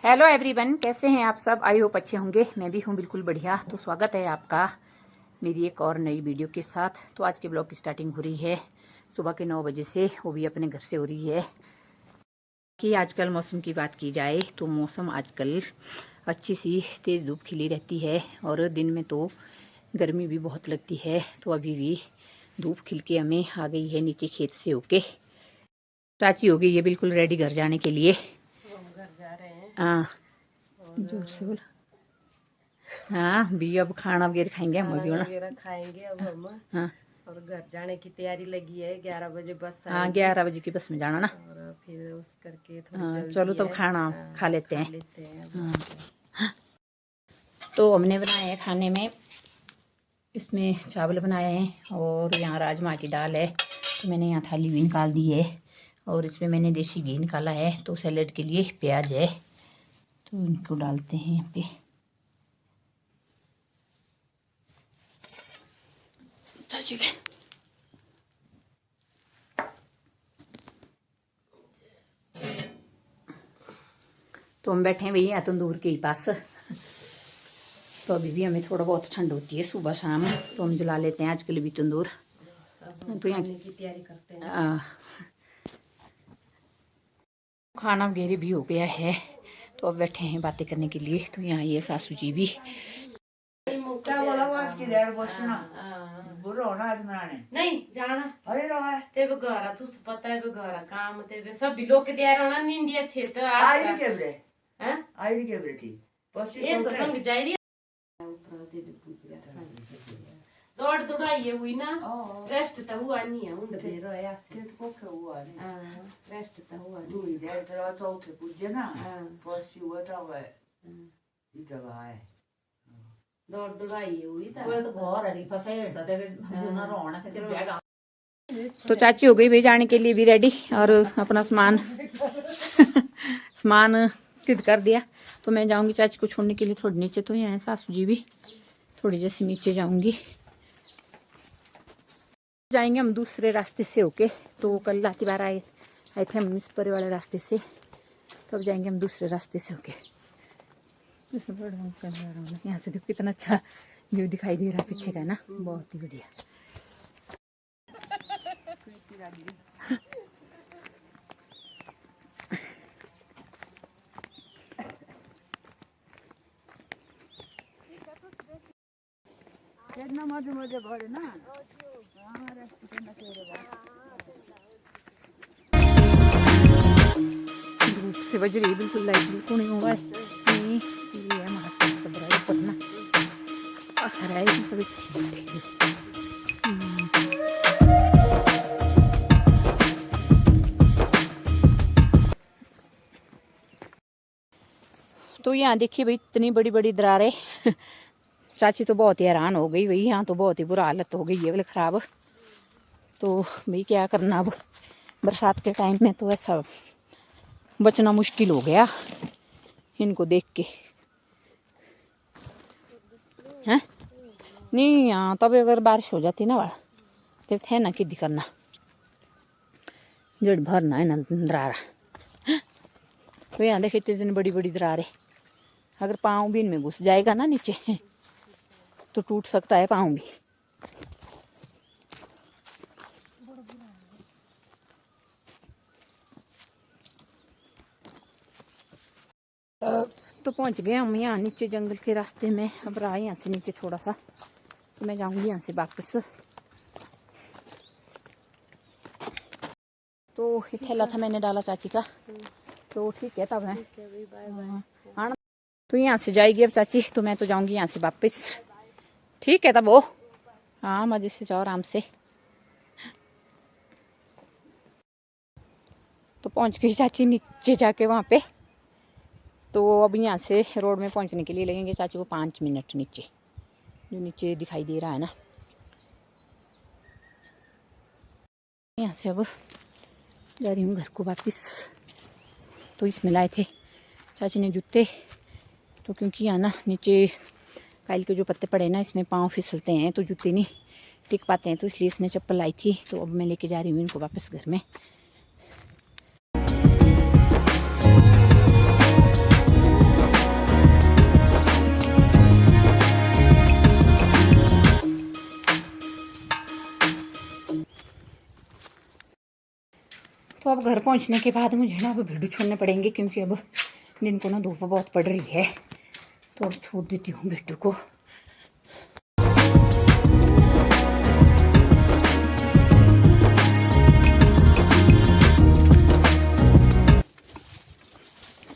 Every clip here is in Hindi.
हेलो एवरीवन, कैसे हैं आप सब। आई होप अच्छे होंगे। मैं भी हूँ बिल्कुल बढ़िया। तो स्वागत है आपका मेरी एक और नई वीडियो के साथ। तो आज के ब्लॉग की स्टार्टिंग हो रही है सुबह के 9 बजे से, वो भी अपने घर से हो रही है। कि आजकल मौसम की बात की जाए तो मौसम आजकल अच्छी सी तेज़ धूप खिली रहती है और दिन में तो गर्मी भी बहुत लगती है। तो अभी भी धूप खिल के हमें आ गई है नीचे खेत से होके। चाची हो गई है बिल्कुल रेडी घर जाने के लिए। घर जा रहे हैं। हाँ, जोर से बोला। हाँ भी अब खाना वगैरह खाएंगे हम भी वगैरह खाएंगे अब हम। हाँ और घर जाने की तैयारी लगी है। 11 बजे बस हाँ, आएगी। 11 बजे की बस में जाना ना। और फिर उस करके थोड़ी हाँ जल्दी चलो तब है। खाना खा लेते हैं। अब। हाँ तो हमने बनाए हैं खाने में, इसमें चावल बनाए हैं और यहाँ राजमा की दाल है। तो मैंने यहाँ थाली भी निकाल दी है और इसमें मैंने देसी घी निकाला है। तो सैलेड के लिए प्याज है तो इनको डालते हैं यहाँ पे। चाची के तो हम बैठे हैं भैया तंदूर के ही पास। तो अभी भी हमें थोड़ा बहुत ठंड होती है सुबह शाम, तो हम जला लेते हैं आजकल भी तंदूर। तो यहाँ की तैयारी करते हैं। खाना वगैरह भी हो गया है तो अब बैठे हैं बातें करने के लिए। तो यहाँ ये सासू जी भी नहीं जाना। अरे रहा ते बगारा तू पता है बगारा काम ते सब बिलो के दिया रहना इंडिया क्षेत्र आई के बरे हैं आई के बरे थी बस ये संग जाई रही ऊपर ते भी पूछ रहा सांझ दौड़ दौड़ाई हुई ना। रेस्ट तो हुआ नहीं है उंड दे रोया से के को हुआ नहीं। हां रेस्ट तो हुआ नहीं। दूई दे तेरा चौथे पूजे ना। बस हुआ था वे ये जगह है दौड़ दौड़ाई हुई था वो तो घर हरी फसेड़ था ते ना रोना के बैग। तो चाची हो गई भाई जाने के लिए भी रेडी और अपना सामान सामान खरीद कर दिया। तो मैं जाऊंगी चाची को छोड़ने के लिए थोड़ी नीचे। तो यहाँ सासू जी भी थोड़ी जैसे नीचे जाऊंगी। जाएंगे हम दूसरे रास्ते से होके। तो कल रात बार आए थे हम इस पर वाले रास्ते से, तो अब जाएंगे हम दूसरे रास्ते से होके। यहाँ से देखो कितना अच्छा व्यू दिखाई दे रहा है पीछे का ना, बहुत ही बढ़िया। धूप से बज रही बिल्कुल लाइट बिल्कुल नहीं होगा नहीं। ये हमारा सब रहा है ऊपर ना असर है तो यहाँ देखिए भाई इतनी बड़ी बड़ी दरारें। चाची तो बहुत ही हैरान हो गई भाई, यहाँ तो बहुत ही बुरा हालत हो गई है बोले ख़राब। तो भाई क्या करना अब बरसात के टाइम में तो ऐसा बचना मुश्किल हो गया इनको देख के। हैं नहीं यहाँ तब अगर बारिश हो जाती ना वाला तो थे ना कि करना जड़ भरना है ना दरारा। तो यहाँ देखे इतनी बड़ी बड़ी दरारें, अगर पाँव भी इनमें घुस जाएगा ना नीचे तो टूट सकता है पाँव भी। तो पहुंच गए हम यहाँ नीचे जंगल के रास्ते में। अब रहा यहाँ से नीचे थोड़ा सा, तो मैं जाऊंगी यहाँ से वापस। तो ये थैला था मैंने डाला चाची का, तो ठीक है तब है हाँ। तो यहाँ से जाएगी अब चाची, तो मैं तो जाऊंगी यहाँ से वापस। ठीक है तब वो हाँ मजे से जाओ आराम से। तो पहुँच गई चाची नीचे जाके वहाँ पे। तो अब यहाँ से रोड में पहुँचने के लिए लगेंगे चाची को 5 मिनट। नीचे जो नीचे दिखाई दे रहा है ना, यहाँ से अब जा रही हूँ घर को वापस। तो इसमें लाए थे चाची ने जूते, तो क्योंकि यहाँ ना नीचे काइल के जो पत्ते पड़े ना इसमें पाँव फिसलते हैं तो जूते नहीं टिक पाते हैं, तो इसलिए इसने चप्पल लाई थी। तो अब मैं लेके जा रही हूँ इनको वापस घर में। घर पहुंचने के बाद मुझे ना अब भिड्डू छोड़ने पड़ेंगे, क्योंकि अब दिन को ना धूप बहुत पड़ रही है, तो अब छोड़ देती हूँ भिड्डू को।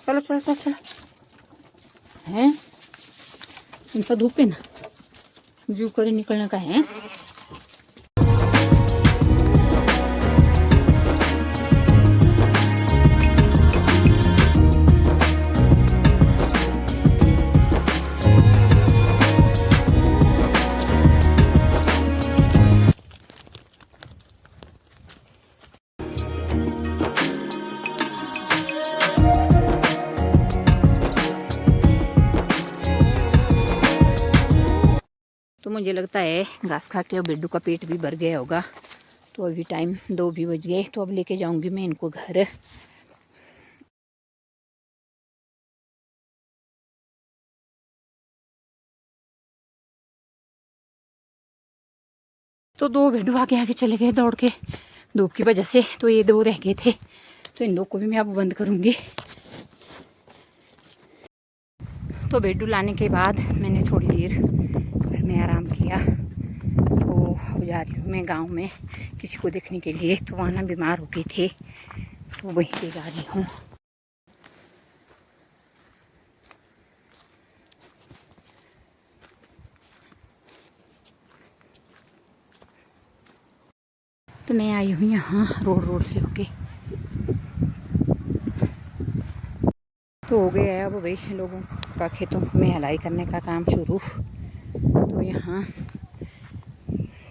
चलो चलो चलो चलो हैं, इनका धूप है ना, जू करे निकलने का है। तो मुझे लगता है घास खा के अब बिड्डू का पेट भी भर गया होगा, तो अभी टाइम 2 भी बज गए, तो अब लेके जाऊंगी मैं इनको घर। तो 2 बिड्डू आगे आगे चले गए दौड़ के धूप की वजह से, तो ये 2 रह गए थे, तो इन 2 को भी मैं अब बंद करूंगी। तो बिड्डू लाने के बाद मैंने थोड़ी देर घर में आराम किया। तो जा रही हूँ मैं गांव में किसी को देखने के लिए, तो वहाँ ना बीमार हो गए थे, तो वहीं पे जा रही हूँ। तो मैं आई हूँ यहाँ रोड से होके। तो हो गया है अब भाई लोगों का खेतों में हलाई करने का काम शुरू। तो यहाँ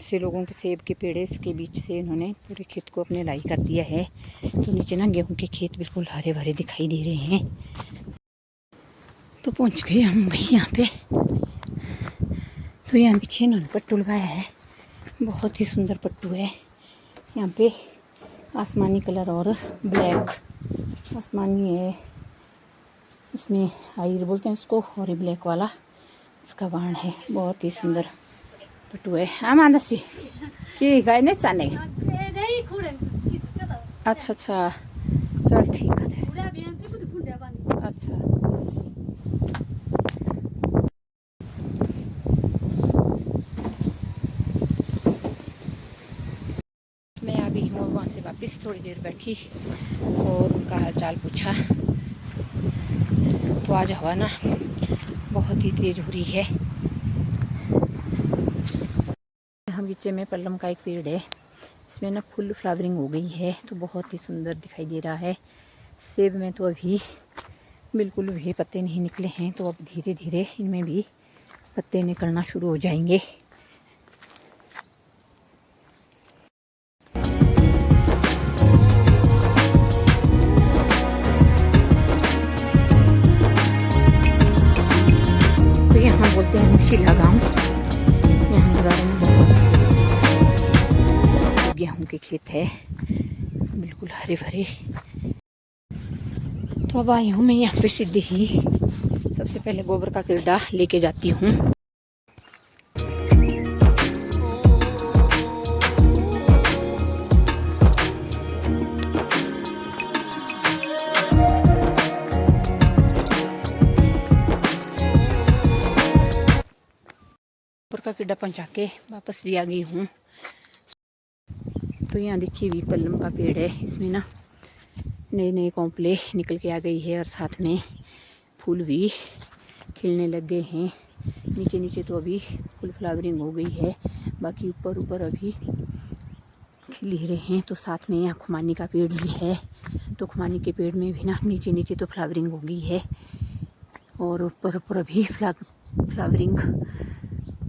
से लोगों के सेब के पेड़ के बीच से इन्होंने पूरे खेत को अपने हलाई कर दिया है। तो नीचे ना गेहूं के खेत बिल्कुल हरे भरे दिखाई दे रहे हैं। तो पहुँच गए हम भाई यहाँ पे। तो यहाँ देखिए इन्होंने पट्टू लगाया है, बहुत ही सुंदर पट्टू है। यहाँ पे आसमानी कलर और ब्लैक, आसमानी है, इसमें आयर बोलते हैं इसको, और ब्लैक वाला इसका बाण है। बहुत ही सुंदर पट्टू है। हाँ मानसी कि गाय नहीं चाने। अच्छा अच्छा चल ठीक है। अच्छा मैं आ गई हूँ वहाँ से वापस। थोड़ी देर बैठी और उनका हाल चाल पूछा। तो आज हवा ना बहुत ही तेज हो रही है। बगीचे में पल्लम का एक पेड़ है, इसमें ना फुल फ्लावरिंग हो गई है, तो बहुत ही सुंदर दिखाई दे रहा है। सेब में तो अभी बिल्कुल भी पत्ते नहीं निकले हैं, तो अब धीरे धीरे इनमें भी पत्ते निकलना शुरू हो जाएंगे। तो यहाँ बोलते हैं मुशीला गाँव। यहाँ नज़ारे में बहुत गेहूँ के खेत है, बिल्कुल हरे भरे। तो अब आई हूँ मैं यहाँ पे सीधे ही सबसे पहले गोबर का किरडा लेके जाती हूँ। गोबर का किरडा पहुँचा के वापस भी आ गई हूँ। तो यहाँ देखिए भी पल्लम का पेड़ है, इसमें ना नए नए कॉम्पले निकल के आ गई है, और साथ में फूल भी खिलने लग गए हैं। नीचे नीचे तो अभी फुल फ्लावरिंग हो गई है, बाकी ऊपर ऊपर अभी खिल ही रहे हैं। तो साथ में यहाँ खुमानी का पेड़ भी है, तो खुमानी के पेड़ में भी ना नीचे नीचे तो फ्लावरिंग हो गई है, और ऊपर ऊपर अभी फ्लावरिंग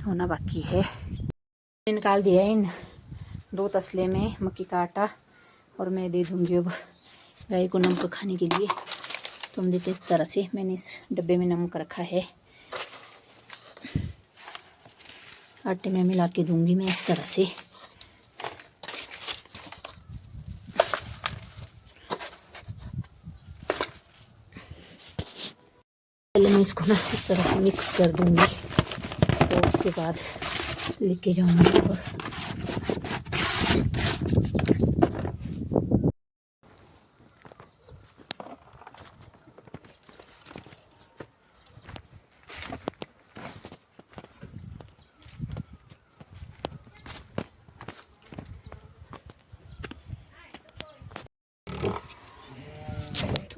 होना बाकी है। निकाल दिया है इन 2 तसले में मक्की का आटा, और मैं दे दूँगी अब गाय को नमक खाने के लिए। तो हम देते इस तरह से, मैंने इस डब्बे में नमक रखा है, आटे में मिला के दूंगी मैं इस तरह से। पहले मैं इसको ना इस तरह से मिक्स कर दूंगी, तो उसके बाद लेके जाऊंगी ऊपर।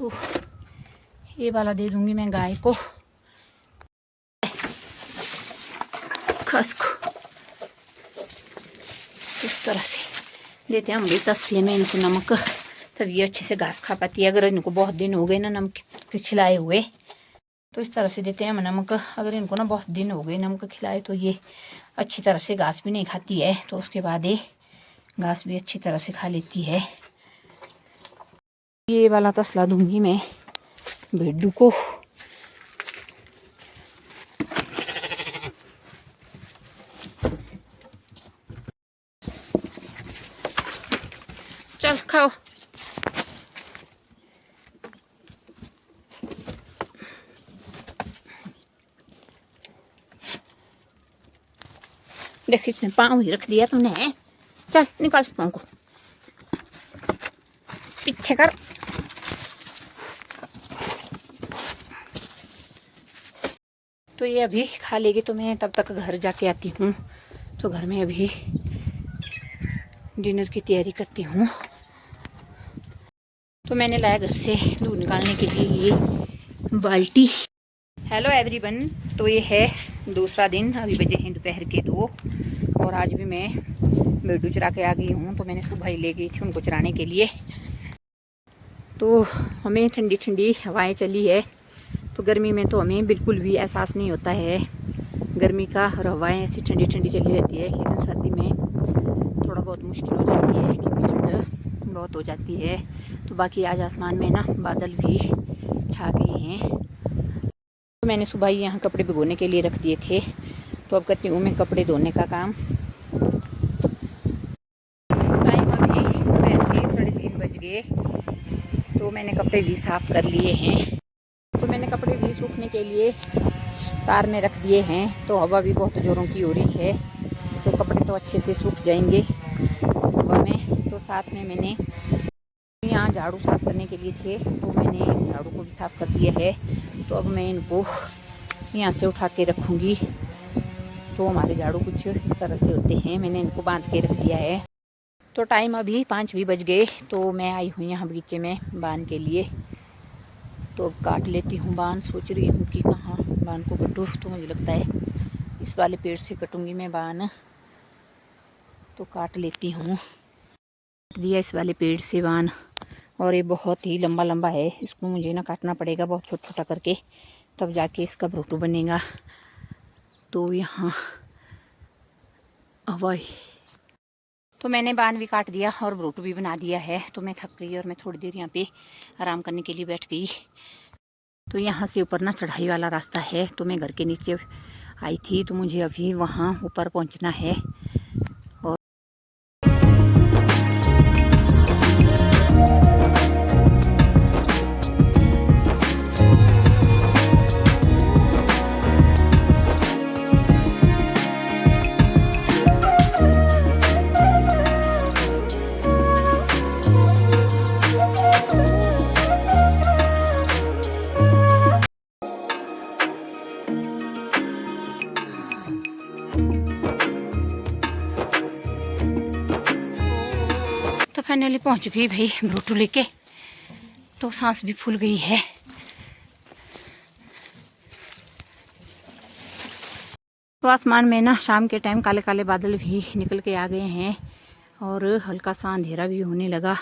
तो ये वाला दे दूंगी मैं गाय को, घास को इस तरह से देते हैं हम भी तसले में इनको नमक, तब ये अच्छे से घास खा पाती है। अगर इनको बहुत दिन हो गए ना नमक खिलाए हुए तो इस तरह से देते हैं हम नमक। अगर इनको ना बहुत दिन हो गए नमक खिलाए तो ये अच्छी तरह से घास भी नहीं खाती है, तो उसके बाद ये घास भी अच्छी तरह से खा लेती है। ये वाला तसला दूंगी मैं भेड़ू को। चल खाओ। देख इसमें पाँव ही रख दिया तुमने। चल निकाल पाँव को, पीछे कर। तो ये अभी खा लेगी तो मैं तब तक घर जाके आती हूँ। तो घर में अभी डिनर की तैयारी करती हूँ। तो मैंने लाया घर से दूध निकालने के लिए ये बाल्टी। हेलो एवरीवन, तो ये है दूसरा दिन। अभी बजे हैं दोपहर के 2 और आज भी मैं भेड़ू चरा के आ गई हूँ। तो मैंने सुबह ही ले गई थी उनको चराने के लिए। तो हमें ठंडी ठंडी हवाएं चली है, तो गर्मी में तो हमें बिल्कुल भी एहसास नहीं होता है गर्मी का, और हवाएं ऐसी ठंडी ठंडी चली रहती है। लेकिन सर्दी में थोड़ा बहुत मुश्किल हो जाती है क्योंकि ठंड बहुत हो जाती है। तो बाकी आज आसमान में ना बादल भी छा गए हैं। तो मैंने सुबह ही यहाँ कपड़े भिगोने के लिए रख दिए थे, तो अब करती हूँ मैं कपड़े धोने का काम। टाइम अभी दोपहर के 3:30 बज गए, तो मैंने कपड़े भी साफ़ कर लिए हैं। तो मैंने कपड़े भी सूखने के लिए तार में रख दिए हैं। तो हवा भी बहुत ज़ोरों की हो रही है, तो कपड़े तो अच्छे से सूख जाएंगे हवा में। तो साथ में मैंने यहाँ झाड़ू साफ़ करने के लिए थे, तो मैंने झाड़ू को भी साफ़ कर दिया है। तो अब मैं इनको यहाँ से उठा के रखूँगी। तो हमारे झाड़ू कुछ इस तरह से होते हैं, मैंने इनको बांध के रख दिया है। तो टाइम अभी 5 भी बज गए, तो मैं आई हूँ यहाँ बगीचे में बांध के लिए। तो अब काट लेती हूँ बांध। सोच रही हूँ कि कहाँ बांध को कटूँ, तो मुझे लगता है इस वाले पेड़ से कटूँगी मैं बांध। तो काट लेती हूँ। दिया इस वाले पेड़ से बांध, और ये बहुत ही लंबा लंबा है। इसको मुझे ना काटना पड़ेगा बहुत छोटा छोटा करके, तब जाके इसका भ्रोटू बनेगा। तो यहाँ हवाई तो मैंने बांध भी काट दिया और भ्रोटू भी बना दिया है। तो मैं थक गई और मैं थोड़ी देर यहाँ पे आराम करने के लिए बैठ गई। तो यहाँ से ऊपर ना चढ़ाई वाला रास्ता है, तो मैं घर के नीचे आई थी। तो मुझे अभी वहाँ ऊपर पहुँचना है। तो फाइनली पहुंच गई भाई भ्रोटू लेके। तो सांस भी फूल गई है। तो आसमान में ना शाम के टाइम काले काले बादल भी निकल के आ गए हैं और हल्का सा अंधेरा भी होने लगा।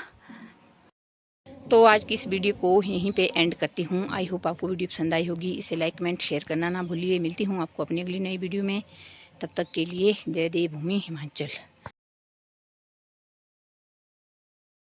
तो आज की इस वीडियो को यहीं पे एंड करती हूँ। आई होप आपको वीडियो पसंद आई होगी। इसे लाइक कमेंट शेयर करना ना भूलिए। मिलती हूँ आपको अपनी अगली नई वीडियो में। तब तक के लिए जय देवभूमि हिमाचल।